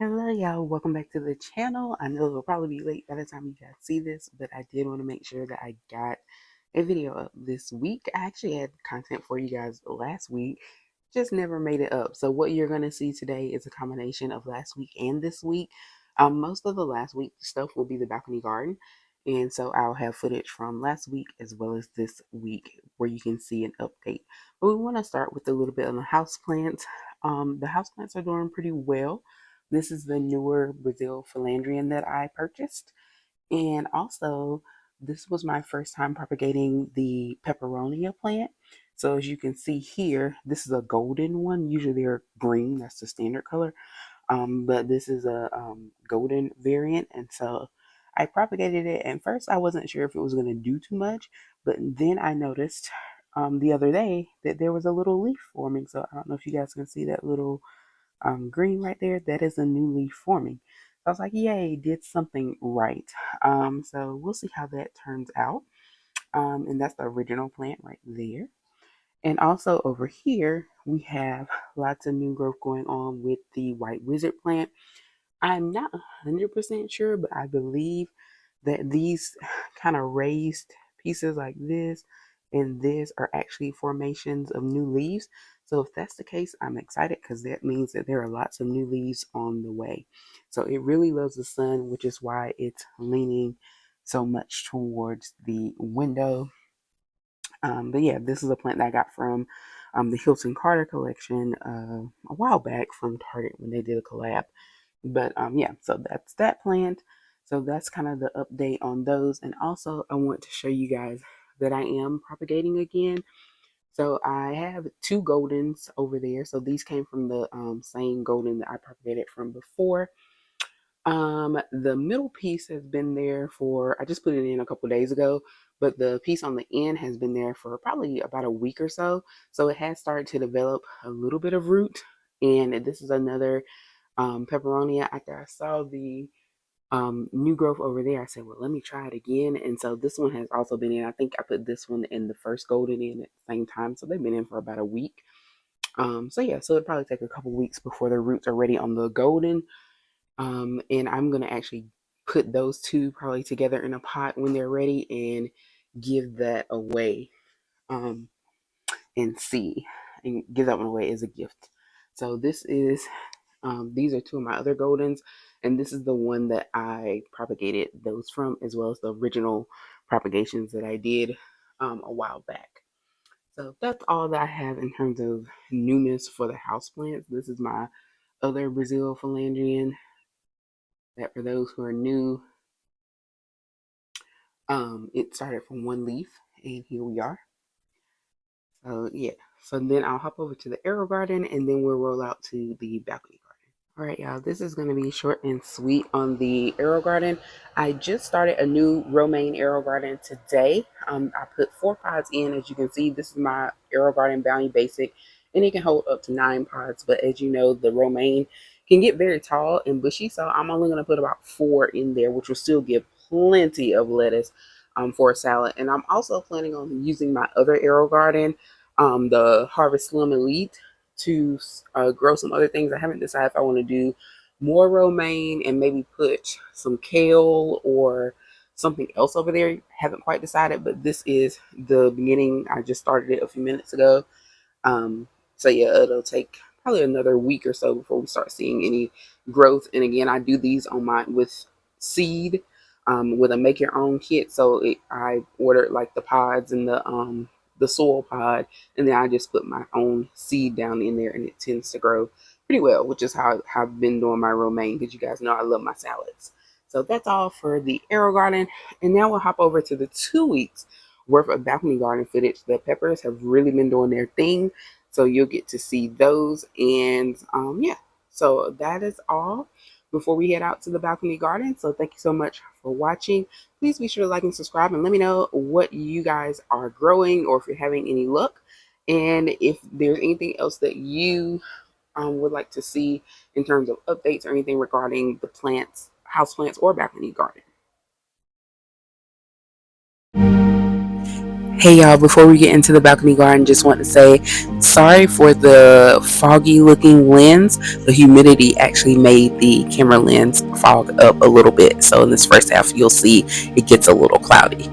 Hello, y'all. Welcome back to the channel. I know it'll probably be late by the time you guys see this, but I did want to make sure that I got a video up this week. I actually had content for you guys last week, just never made it up. So what you're going to see today is a combination of last week and this week. Most of the last week stuff will be the balcony garden. And so I'll have footage from last week as well as this week where you can see an update. But we want to start with a little bit on the house plants. The house plants are doing pretty well. This is the newer Brazil Philandrian that I purchased. And also, this was my first time propagating the peperonia plant. So as you can see here, this is a golden one. Usually they're green, that's the standard color. But this is a golden variant. And so I propagated it. And first I wasn't sure if it was going to do too much, but then I noticed the other day that there was a little leaf forming. So I don't know if you guys can see that little green right there. That is a new leaf forming. So I was like, yay, did something right. So we'll see how that turns out. And that's the original plant right there. And also over here, we have lots of new growth going on with the white wizard plant. I'm not 100% sure, but I believe that these kind of raised pieces like this and this are actually formations of new leaves. So if that's the case, I'm excited because that means that there are lots of new leaves on the way. So it really loves the sun, which is why it's leaning so much towards the window. But yeah, this is a plant that I got from the Hilton Carter collection a while back from Target when they did a collab. But yeah, so that's that plant. So that's kind of the update on those. And also, I want to show you guys that I am propagating again. So I have two goldens over there. So these came from the same golden that I propagated from before. The middle piece has been there for, I just put it in a couple days ago, but the piece on the end has been there for probably about a week or so. So it has started to develop a little bit of root. And this is another peperonia. After I saw the new growth over there, I said, well, let me try it again. And so this one has also been in. I think I put this one and the first golden in at the same time. So they've been in for about a week. So yeah, so it'll probably take a couple weeks before the roots are ready on the golden. And I'm going to actually put those two probably together in a pot when they're ready and give that away and see and give that one away as a gift. So this is, these are two of my other Goldens, and this is the one that I propagated those from, as well as the original propagations that I did a while back. So that's all that I have in terms of newness for the houseplants. This is my other Brazil Philandrian that for those who are new, it started from one leaf, and here we are. So yeah, so then I'll hop over to the Aerogarden, and then we'll roll out to the balcony garden. All right, y'all, this is going to be short and sweet on the Aerogarden. I just started a new romaine Aerogarden today. I put 4 pods in. As you can see, this is my Aerogarden Bounty Basic, and it can hold up to 9 pods. But as you know, the romaine can get very tall and bushy, so I'm only going to put about 4 in there, which will still give plenty of lettuce for a salad. And I'm also planning on using my other Aerogarden, the Harvest Slim Elite, to grow some other things. I haven't decided if I want to do more romaine and maybe put some kale or something else over there. Haven't quite decided, but this is the beginning. I just started it a few minutes ago. So yeah, it'll take probably another week or so before we start seeing any growth. And again, I do these on my with seed, with a make your own kit. So I ordered like the pods and the soil pod, and then I just put my own seed down in there, and it tends to grow pretty well, which is how I've been doing my romaine, because you guys know I love my salads. So that's all for the Aerogarden, and now we'll hop over to the 2 weeks worth of balcony garden footage. The peppers have really been doing their thing, so you'll get to see those. And yeah, so that is all before we head out to the balcony garden. So thank you so much for watching. Please be sure to like and subscribe, and let me know what you guys are growing or if you're having any luck, and if there's anything else that you would like to see in terms of updates or anything regarding the plants, house plants, or balcony garden. Hey y'all, before we get into the balcony garden, just want to say sorry for the foggy looking lens. The humidity actually made the camera lens fog up a little bit. So in this first half, you'll see it gets a little cloudy.